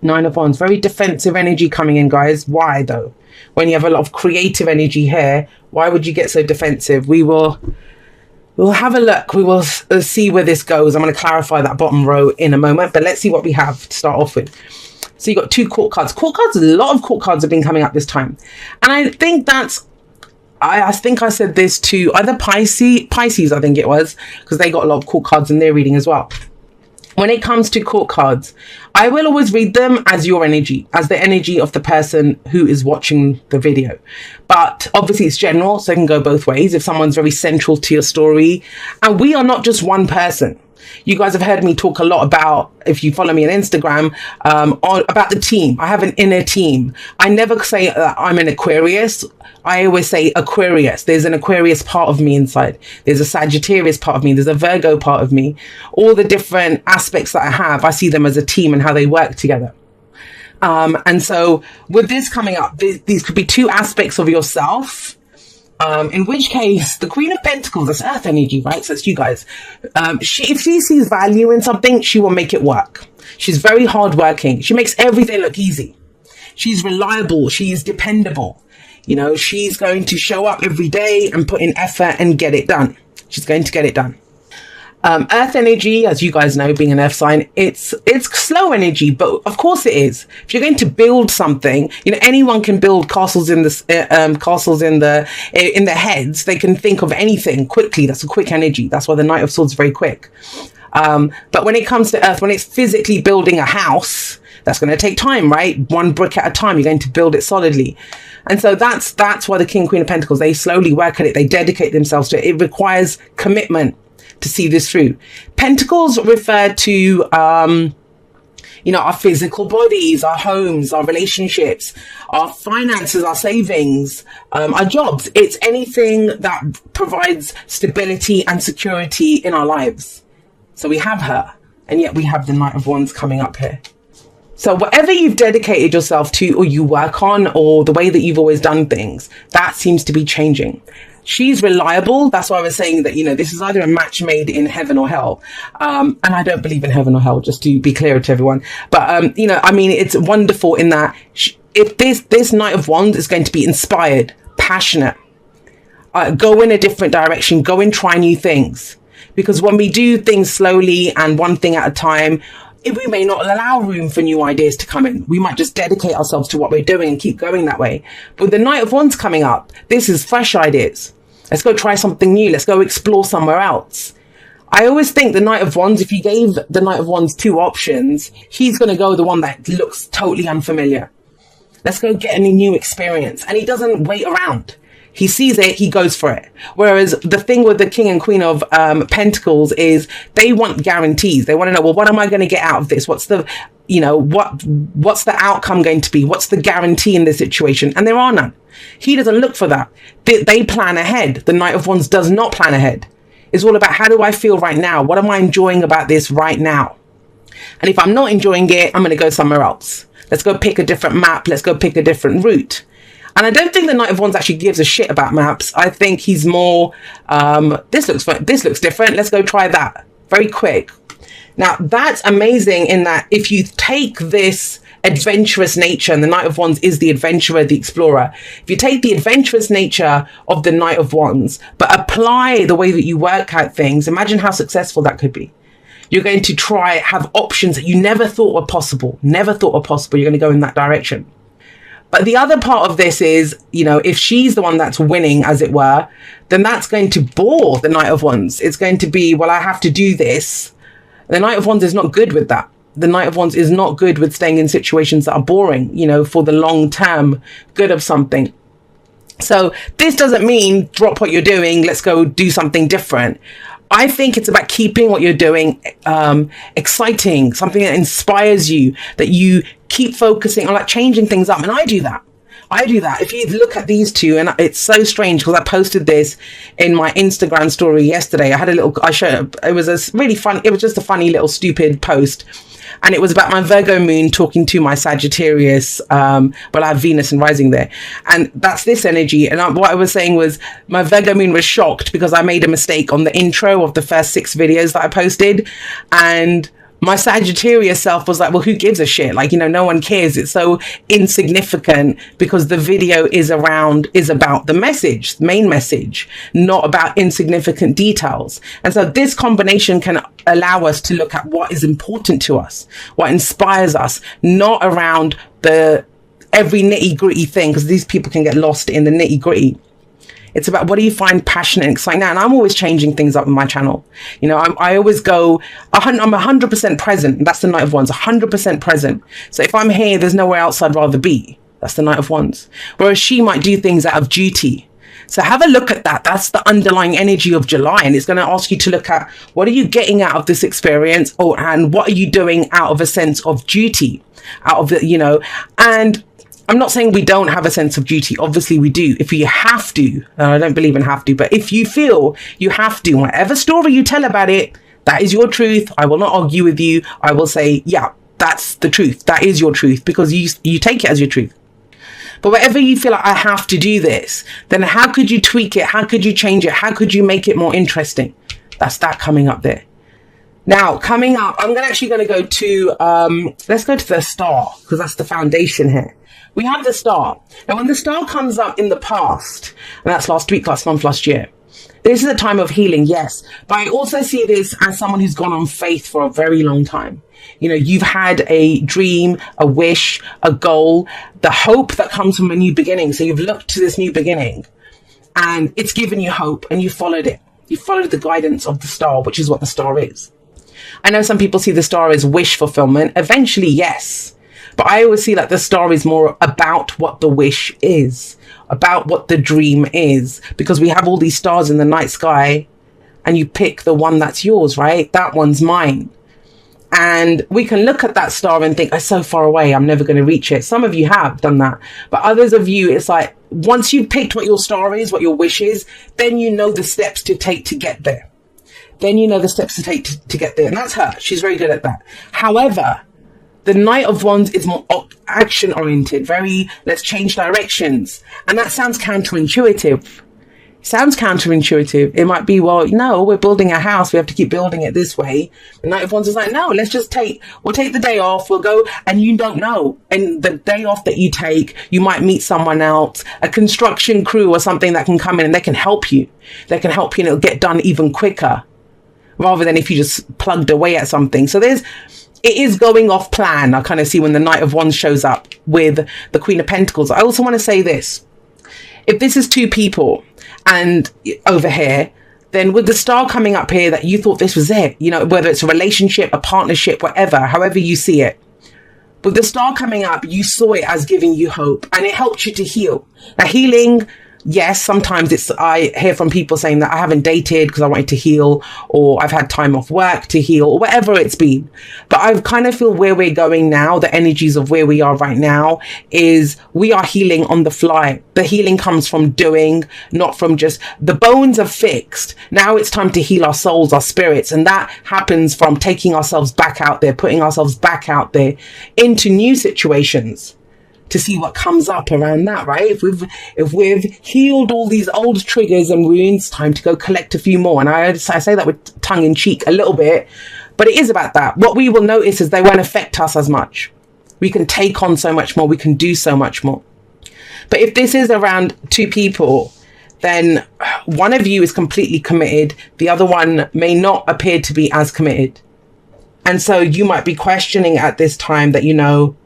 Nine of Wands, very defensive energy coming in, guys. Why though? When you have a lot of creative energy here, why would you get so defensive? We'll have a look. We will see where this goes. I'm going to clarify that bottom row in a moment, but let's see what we have to start off with. So you got 2 court cards. Court cards, a lot of court cards have been coming up this time. And I think that's, I think I said this to either Pisces, I think it was, because they got a lot of court cards in their reading as well. When it comes to court cards, I will always read them as your energy, as the energy of the person who is watching the video. But obviously it's general, so it can go both ways. If someone's very central to your story, and we are not just one person. You guys have heard me talk a lot about, if you follow me on Instagram, about the team. I have an inner team. I never say I'm an Aquarius. I always say Aquarius. There's an Aquarius part of me inside. There's a Sagittarius part of me. There's a Virgo part of me. All the different aspects that I have, I see them as a team and how they work together. And so with this coming up, these could be 2 aspects of yourself. In which case, the Queen of Pentacles, that's Earth energy, right? So it's you guys. If she sees value in something, she will make it work. She's very hardworking. She makes everything look easy. She's reliable. She's dependable. You know, she's going to show up every day and put in effort and get it done. She's going to get it done. Earth energy, as you guys know, being an earth sign, it's slow energy, but of course it is. If you're going to build something, you know, anyone can build castles in the in their heads. They can think of anything quickly. That's a quick energy. That's why the Knight of Swords is very quick. But when it comes to earth, when it's physically building a house, that's going to take time, right? One brick at a time. You're going to build it solidly. And so that's why the King and Queen of Pentacles, they slowly work at it. They dedicate themselves to it. It requires commitment to see this through. Pentacles refer to, you know, our physical bodies, our homes, our relationships, our finances, our savings, our jobs. It's anything that provides stability and security in our lives. So we have her, and yet we have the Knight of Wands coming up here. So whatever you've dedicated yourself to, or you work on, or the way that you've always done things, that seems to be changing. She's reliable. That's why I was saying that, you know, this is either a match made in heaven or hell. And I don't believe in heaven or hell, just to be clear to everyone. But, you know, I mean, it's wonderful in that if this Knight of Wands is going to be inspired, passionate, go in a different direction, go and try new things. Because when we do things slowly and one thing at a time, we may not allow room for new ideas to come in. We might just dedicate ourselves to what we're doing and keep going that way. But with the Knight of Wands coming up, this is fresh ideas. Let's go try something new. Let's go explore somewhere else. I always think the Knight of Wands, if you gave the Knight of Wands 2 options, he's going to go the one that looks totally unfamiliar. Let's go get a new experience. And he doesn't wait around. He sees it, he goes for it. Whereas the thing with the King and Queen of Pentacles is they want guarantees. They want to know, well, what am I going to get out of this? What's the, you know, what's the outcome going to be? What's the guarantee in this situation? And there are none. He doesn't look for that. They plan ahead. The Knight of Wands does not plan ahead. It's all about, how do I feel right now? What am I enjoying about this right now? And if I'm not enjoying it, I'm going to go somewhere else. Let's go pick a different map. Let's go pick a different route. And I don't think the Knight of Wands actually gives a shit about maps. I think he's more, this looks different. Let's go try that. Very quick. Now, that's amazing in that if you take this adventurous nature, and the Knight of Wands is the adventurer, the explorer. If you take the adventurous nature of the Knight of Wands, but apply the way that you work out things, imagine how successful that could be. You're going to have options that you never thought were possible. Never thought were possible. You're going to go in that direction. But the other part of this is, you know, if she's the one that's winning, as it were, then that's going to bore the Knight of Wands. It's going to be, well, I have to do this. The Knight of Wands is not good with that. The Knight of Wands is not good with staying in situations that are boring, you know, for the long term good of something. So this doesn't mean drop what you're doing. Let's go do something different. I think it's about keeping what you're doing exciting, something that inspires you, that you keep focusing on, like changing things up. And I do that. If you look at these two, and it's so strange because I posted this in my Instagram story yesterday. It was a really fun, it was just a funny little stupid post. And it was about my Virgo moon talking to my Sagittarius. Well, I have Venus and rising there. And that's this energy. And what I was saying was my Virgo moon was shocked because I made a mistake on the intro of the first 6 videos that I posted. And My Sagittarius self was like, well, who gives a shit? Like, you know, no one cares. It's so insignificant because the video is about the message, the main message, not about insignificant details. And so this combination can allow us to look at what is important to us, what inspires us, not around every nitty gritty thing, because these people can get lost in the nitty gritty. It's about what do you find passionate and exciting now. And I'm always changing things up on my channel. You know, I always go, I'm 100% present. That's the Knight of Wands, 100% present. So if I'm here, there's nowhere else I'd rather be. That's the Knight of Wands. Whereas she might do things out of duty. So have a look at that. That's the underlying energy of July. And it's going to ask you to look at what are you getting out of this experience, and what are you doing out of a sense of duty, out of the, you know, and I'm not saying we don't have a sense of duty. Obviously we do. If you have to, I don't believe in have to, but if you feel you have to, whatever story you tell about it, that is your truth. I will not argue with you. I will say, yeah, that's the truth. That is your truth, because you take it as your truth. But whatever you feel like, I have to do this, then how could you tweak it? How could you change it? How could you make it more interesting? That's that coming up there. Now, coming up, I'm actually going to go to, let's go to the star, because that's the foundation here. We have the star. Now, when the star comes up in the past, and that's last week, last month, last year, this is a time of healing, yes. But I also see this as someone who's gone on faith for a very long time. You know, you've had a dream, a wish, a goal, the hope that comes from a new beginning. So you've looked to this new beginning and it's given you hope, and you followed it. You followed the guidance of the star, which is what the star is. I know some people see the star as wish fulfillment. Eventually, yes. But I always see that the star is more about what the wish is, about what the dream is, because we have all these stars in the night sky and you pick the one that's yours, right? That one's mine. And we can look at that star and think, it's so far away, I'm never going to reach it. Some of you have done that. But others of you, it's like, once you've picked what your star is, what your wish is, then you know the steps to take to get there. Then you know the steps to take to get there. And that's her. She's very good at that. However, the Knight of Wands is more action oriented, very, let's change directions. And that sounds counterintuitive. Sounds counterintuitive. It might be, well, no, we're building a house. We have to keep building it this way. The Knight of Wands is like, no, let's just we'll take the day off. We'll go, and you don't know. And the day off that you take, you might meet someone else, a construction crew or something that can come in and they can help you. They can help you and it'll get done even quicker, rather than if you just plugged away at something. So it is going off plan. I kind of see when the Knight of Wands shows up with the Queen of Pentacles. I also want to say this. If this is two people and over here, then with the star coming up here that you thought this was it, you know, whether it's a relationship, a partnership, whatever, however you see it. With the star coming up, you saw it as giving you hope and it helped you to heal. Now, healing, yes, sometimes I hear from people saying that I haven't dated because I wanted to heal, or I've had time off work to heal, or whatever it's been. But I kind of feel where we're going now, the energies of where we are right now, is we are healing on the fly. The healing comes from doing, not from just the bones are fixed. Now it's time to heal our souls, our spirits. And that happens from taking ourselves back out there, putting ourselves back out there into new situations, to see what comes up around that, right? If we've healed all these old triggers and wounds, time to go collect a few more. And I say that with tongue in cheek a little bit, but it is about that. What we will notice is they won't affect us as much. We can take on so much more. We can do so much more. But if this is around two people, then one of you is completely committed. The other one may not appear to be as committed. And so you might be questioning at this time that, you know,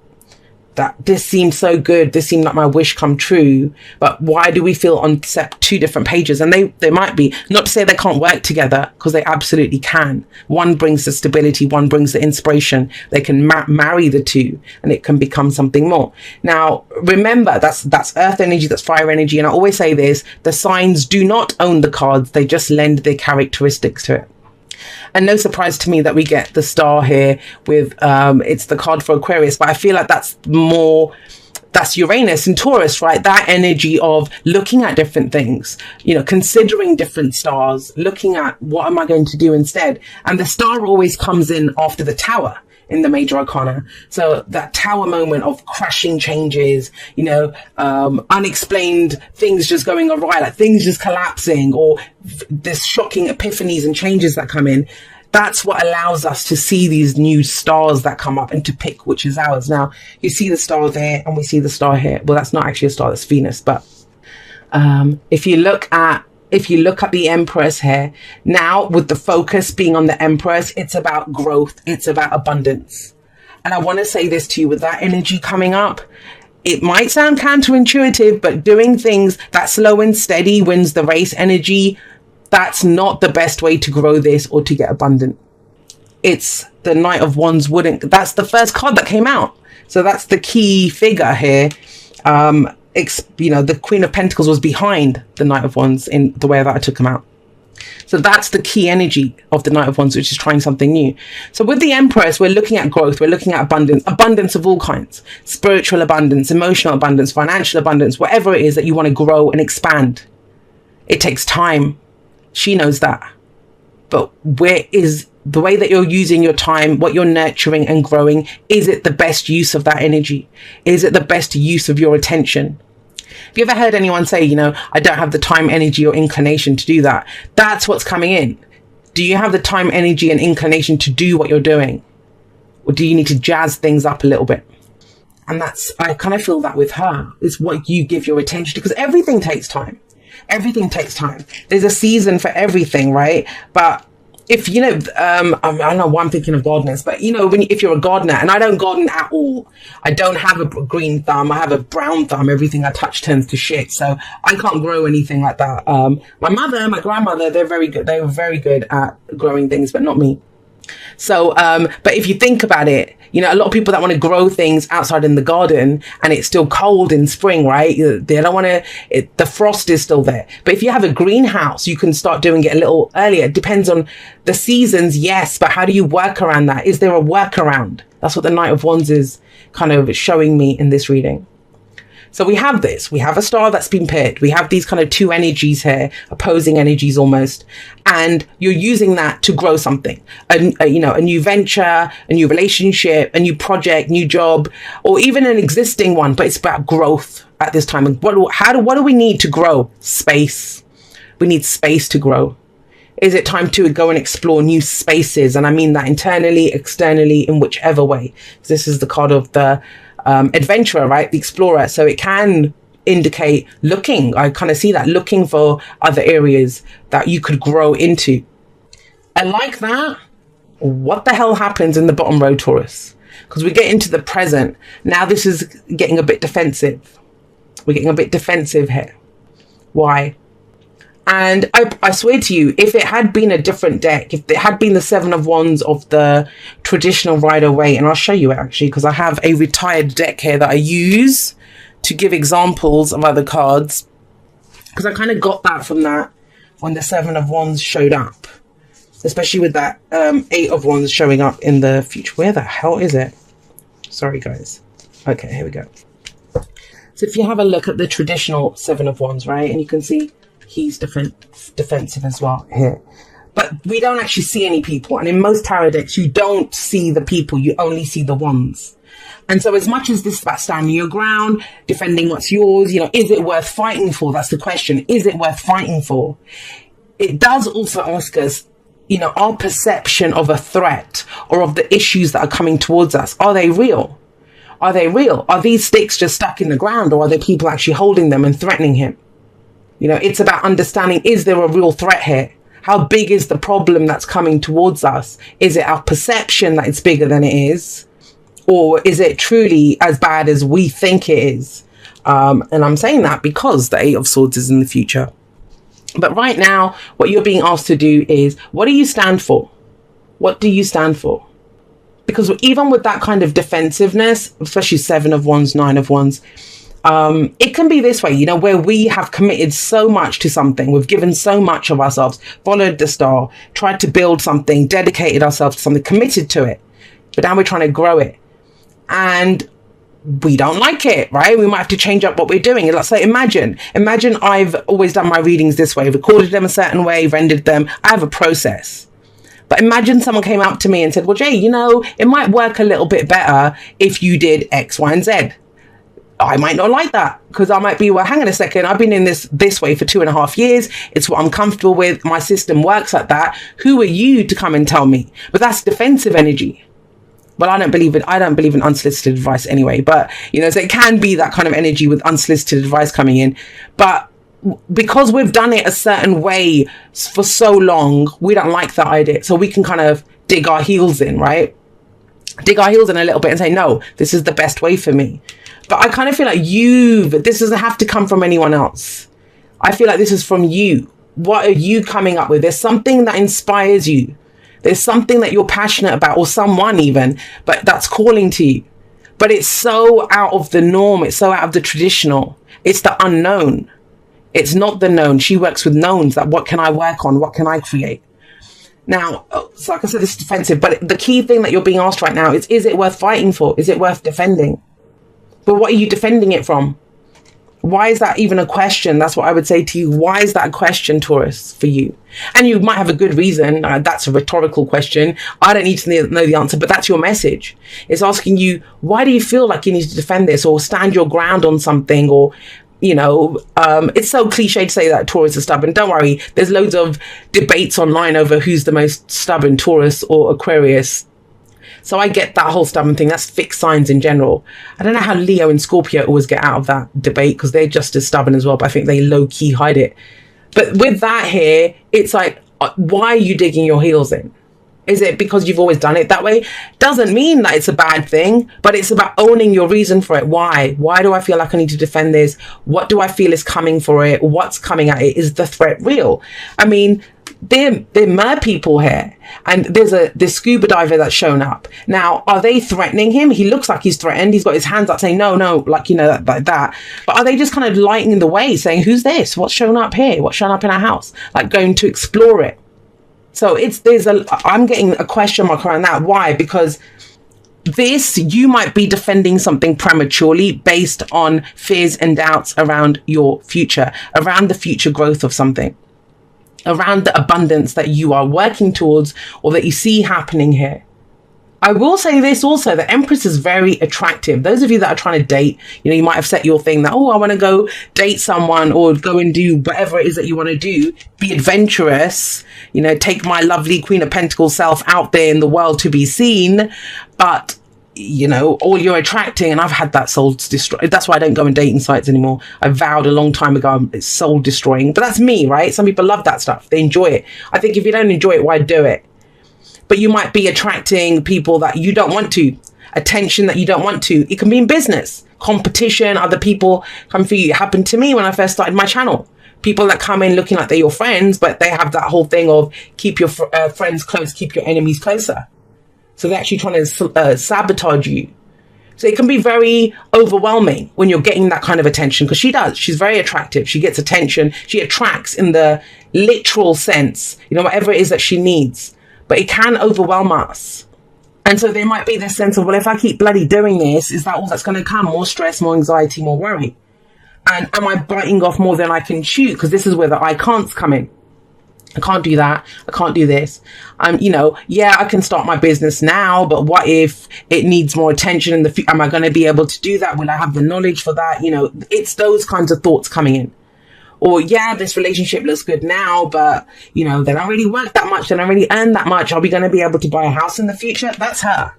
that this seems so good, this seemed like my wish come true, but why do we feel on two different pages? And they might be, not to say they can't work together, because they absolutely can. One brings the stability, one brings the inspiration. They can marry the two and it can become something more. Now, remember, that's earth energy, that's fire energy. And I always say this, the signs do not own the cards, they just lend their characteristics to it. And no surprise to me that we get the star here with, it's the card for Aquarius, but I feel like that's Uranus and Taurus, right? That energy of looking at different things, you know, considering different stars, looking at what am I going to do instead? And the star always comes in after the Tower in the major arcana. So that Tower moment of crashing changes, you know, unexplained things just going awry, like things just collapsing, or this shocking epiphanies and changes that come in. That's what allows us to see these new stars that come up and to pick which is ours. Now, you see the star there and we see the star here. Well, that's not actually a star, that's Venus. But if you look at the Empress here, now with the focus being on the Empress, it's about growth. It's about abundance. And I want to say this to you, with that energy coming up, it might sound counterintuitive, but doing things that slow and steady wins the race energy, that's not the best way to grow this or to get abundant. It's the Knight of Wands that's the first card that came out. So that's the key figure here. The Queen of Pentacles was behind the Knight of Wands in the way that I took him out. So that's the key energy of the Knight of Wands, which is trying something new. So with the Empress, we're looking at growth. We're looking at abundance of all kinds, spiritual abundance, emotional abundance, financial abundance, whatever it is that you want to grow and expand. It takes time. She knows that. But where is the way that you're using your time, what you're nurturing and growing? Is it the best use of that energy? Is it the best use of your attention? Have you ever heard anyone say, I don't have the time, energy or inclination to do that? That's what's coming in. Do you have the time, energy and inclination to do what you're doing? Or do you need to jazz things up a little bit? And I kind of feel that with her, is what you give your attention to, because everything takes time. Everything takes time. There's a season for everything, right? But if, I don't know why I'm thinking of gardeners, but if you're a gardener, and I don't garden at all, I don't have a green thumb, I have a brown thumb, everything I touch turns to shit, so I can't grow anything like that. My mother, my grandmother, they were very good at growing things, but not me. So, but if you think about it, a lot of people that want to grow things outside in the garden and it's still cold in spring, right? They don't want to, the frost is still there. But if you have a greenhouse, you can start doing it a little earlier. It depends on the seasons, yes, but how do you work around that? Is there a workaround? That's what the Knight of Wands is kind of showing me in this reading. So we have a star that's been paired. We have these kind of two energies here, opposing energies almost. And you're using that to grow something, a new venture, a new relationship, a new project, new job, or even an existing one. But it's about growth at this time. And what do we need to grow? Space. We need space to grow. Is it time to go and explore new spaces? And I mean that internally, externally, in whichever way. This is the card of the adventurer, right? The explorer. So it can indicate looking. I kind of see that, looking for other areas that you could grow into. And like that, what the hell happens in the bottom row, Taurus? Because we get into the present. Now this is getting a bit defensive. We're getting a bit defensive here. Why? And I swear to you, if it had been a different deck, if it had been the Seven of Wands of the traditional Rider-Waite, and I'll show you it actually, because I have a retired deck here that I use to give examples of other cards, because I kind of got that from that when the Seven of Wands showed up, especially with that Eight of Wands showing up in the future. Where the hell is it? Sorry, guys. Okay, here we go. So if you have a look at the traditional Seven of Wands, right, and you can see he's defensive as well here. But we don't actually see any people. And in most tarot decks, you don't see the people. You only see the wands. And so as much as this is about standing your ground, defending what's yours, is it worth fighting for? That's the question. Is it worth fighting for? It does also ask us, our perception of a threat or of the issues that are coming towards us. Are they real? Are they real? Are these sticks just stuck in the ground, or are there people actually holding them and threatening him? It's about understanding, is there a real threat here? How big is the problem that's coming towards us? Is it our perception that it's bigger than it is? Or is it truly as bad as we think it is? And I'm saying that because the Eight of Swords is in the future. But right now, what you're being asked to do is, what do you stand for? What do you stand for? Because even with that kind of defensiveness, especially Seven of Wands, Nine of Wands, it can be this way, where we have committed so much to something. We've given so much of ourselves, followed the star, tried to build something, dedicated ourselves to something, committed to it. But now we're trying to grow it. And we don't like it, right? We might have to change up what we're doing. Let's say, imagine I've always done my readings this way, recorded them a certain way, rendered them. I have a process. But imagine someone came up to me and said, well, Jay, it might work a little bit better if you did X, Y, and Z. I might not like that, because I might be, well, hang on a second, I've been in this way for 2.5 years. It's what I'm comfortable with. My system works like that. Who are you to come and tell me? But that's defensive energy. Well, I don't believe in unsolicited advice anyway, but so it can be that kind of energy with unsolicited advice coming in. But because we've done it a certain way for so long, we don't like that idea. So we can kind of dig our heels in, right? Dig our heels in a little bit and say, no, this is the best way for me. But I kind of feel like this doesn't have to come from anyone else. I feel like this is from you. What are you coming up with? There's something that inspires you. There's something that you're passionate about, or someone even, but that's calling to you. But it's so out of the norm. It's so out of the traditional. It's the unknown. It's not the known. She works with knowns. That what can I work on? What can I create? Now, so like I said, this is defensive, but the key thing that you're being asked right now is it worth fighting for? Is it worth defending? But what are you defending it from? Why is that even a question? That's what I would say to you. Why is that a question, Taurus, for you? And you might have a good reason. That's a rhetorical question. I don't need to know the answer, but that's your message. It's asking you, why do you feel like you need to defend this or stand your ground on something? Or, it's so cliche to say that Taurus is stubborn. Don't worry. There's loads of debates online over who's the most stubborn, Taurus or Aquarius. So I get that whole stubborn thing. That's fixed signs in general. I don't know how Leo and Scorpio always get out of that debate, because they're just as stubborn as well, but I think they low-key hide it. But with that here, it's like, why are you digging your heels in? Is it because you've always done it that way? Doesn't mean that it's a bad thing, but it's about owning your reason for it. Why? Why do I feel like I need to defend this? What do I feel is coming for it? What's coming at it? Is the threat real? I mean, they're mer people here, and there's this scuba diver that's shown up. Now, are they threatening him? He looks like he's threatened. He's got his hands up saying, no, like, like that. But are they just kind of lighting the way, saying, who's this? What's shown up here? What's shown up in our house? Like, going to explore it. So I'm getting a question mark around that. Why? Because you might be defending something prematurely based on fears and doubts around your future, around the future growth of something, around the abundance that you are working towards or that you see happening here. I will say this also, the Empress is very attractive. Those of you that are trying to date, you might have set your thing that, I want to go date someone or go and do whatever it is that you want to do. Be adventurous, take my lovely Queen of Pentacles self out there in the world to be seen. But, all you're attracting, and I've had that soul destroyed. That's why I don't go on dating sites anymore. I vowed a long time ago it's soul destroying. But that's me, right? Some people love that stuff. They enjoy it. I think if you don't enjoy it, why do it? But you might be attracting people that you don't want to, attention that you don't want to. It can be in business, competition, other people come for you. It happened to me when I first started my channel. People that come in looking like they're your friends, but they have that whole thing of keep your friends close, keep your enemies closer. So they're actually trying to sabotage you. So it can be very overwhelming when you're getting that kind of attention, because she does. She's very attractive. She gets attention. She attracts in the literal sense, whatever it is that she needs. But it can overwhelm us. And so there might be this sense of, well, if I keep bloody doing this, is that all that's going to come? More stress, more anxiety, more worry. And am I biting off more than I can chew? Because this is where the I can'ts come in. I can't do that. I can't do this. I can start my business now, but what if it needs more attention in the future? Am I going to be able to do that? Will I have the knowledge for that? It's those kinds of thoughts coming in. Or, this relationship looks good now, but, they don't really work that much. They don't really earn that much. Are we going to be able to buy a house in the future? That's her.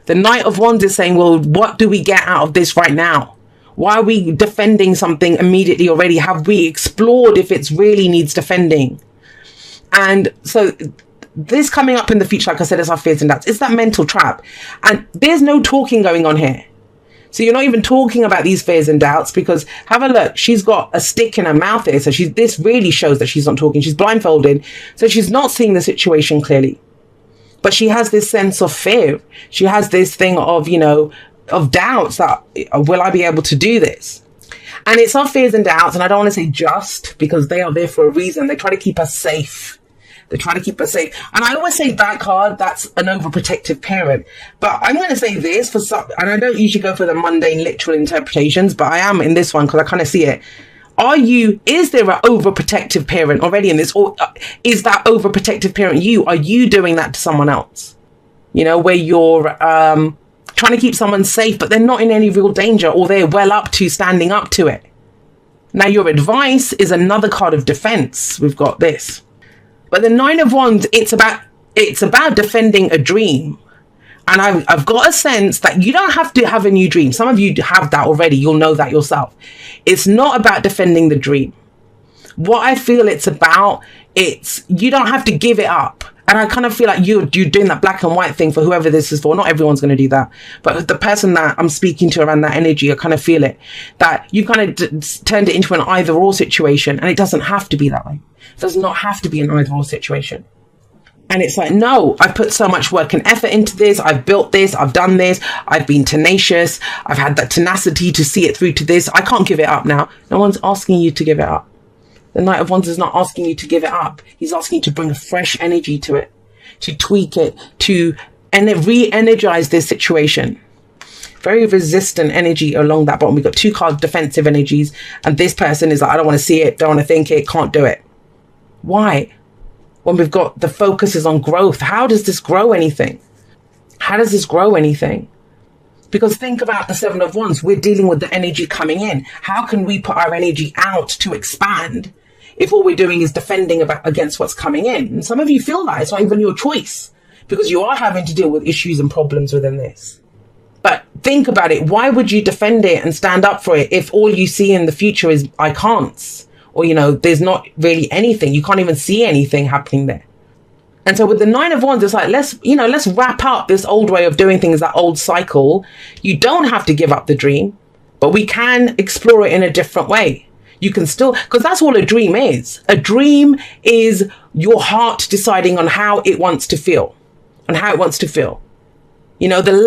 The Knight of Wands is saying, well, what do we get out of this right now? Why are we defending something immediately already? Have we explored if it really needs defending? And so this coming up in the future, like I said, is our fears and doubts. It's that mental trap. And there's no talking going on here. So you're not even talking about these fears and doubts, because have a look. She's got a stick in her mouth here. So this really shows that she's not talking. She's blindfolded. So she's not seeing the situation clearly. But she has this sense of fear. She has this thing of, of doubts that, will I be able to do this? And it's our fears and doubts. And I don't want to say just, because they are there for a reason. They try to keep us safe. They try to keep us safe. And I always say that card, that's an overprotective parent. But I'm going to say this for some, and I don't usually go for the mundane literal interpretations, but I am in this one because I kind of see it. Is there an overprotective parent already in this? Or is that overprotective parent you? Are you doing that to someone else? Where you're trying to keep someone safe, but they're not in any real danger, or they're well up to standing up to it. Now, your advice is another card of defense. We've got this. But the Nine of Wands, it's about defending a dream. And I've got a sense that you don't have to have a new dream. Some of you have that already. You'll know that yourself. It's not about defending the dream. What I feel it's about, you don't have to give it up. And I kind of feel like you're doing that black and white thing for whoever this is for. Not everyone's going to do that. But the person that I'm speaking to around that energy, I kind of feel it. That you kind of turned it into an either or situation. And it doesn't have to be that way. It does not have to be an either or situation. And it's like, no, I've put so much work and effort into this. I've built this. I've done this. I've been tenacious. I've had that tenacity to see it through to this. I can't give it up now. No one's asking you to give it up. The Knight of Wands is not asking you to give it up. He's asking you to bring a fresh energy to it, to tweak it, to re-energize this situation. Very resistant energy along that bottom. We've got two cards, defensive energies. And this person is like, I don't want to see it, don't want to think it, can't do it. Why? When we've got the focus is on growth. How does this grow anything? How does this grow anything? Because think about the Seven of Wands. We're dealing with the energy coming in. How can we put our energy out to expand if all we're doing is defending against what's coming in? And some of you feel that it's not even your choice, because you are having to deal with issues and problems within this. But think about it. Why would you defend it and stand up for it if all you see in the future is I can'ts? Or, there's not really anything. You can't even see anything happening there. And so with the Nine of Wands, it's like, let's wrap up this old way of doing things, that old cycle. You don't have to give up the dream, but we can explore it in a different way. You can still, because that's all a dream is. A dream is your heart deciding on how it wants to feel, the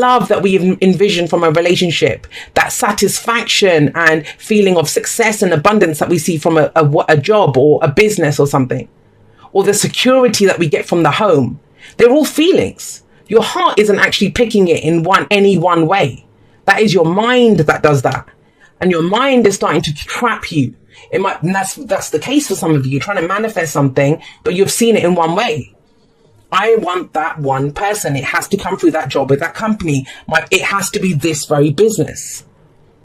love that we envision from a relationship, that satisfaction and feeling of success and abundance that we see from a job or a business or something, or the security that we get from the home. They're all feelings. Your heart isn't actually picking it in any one way. That is your mind that does that. And your mind is starting to trap you. And that's the case for some of you. You're trying to manifest something, but you've seen it in one way. I want that one person. It has to come through that job with that company. It has to be this very business.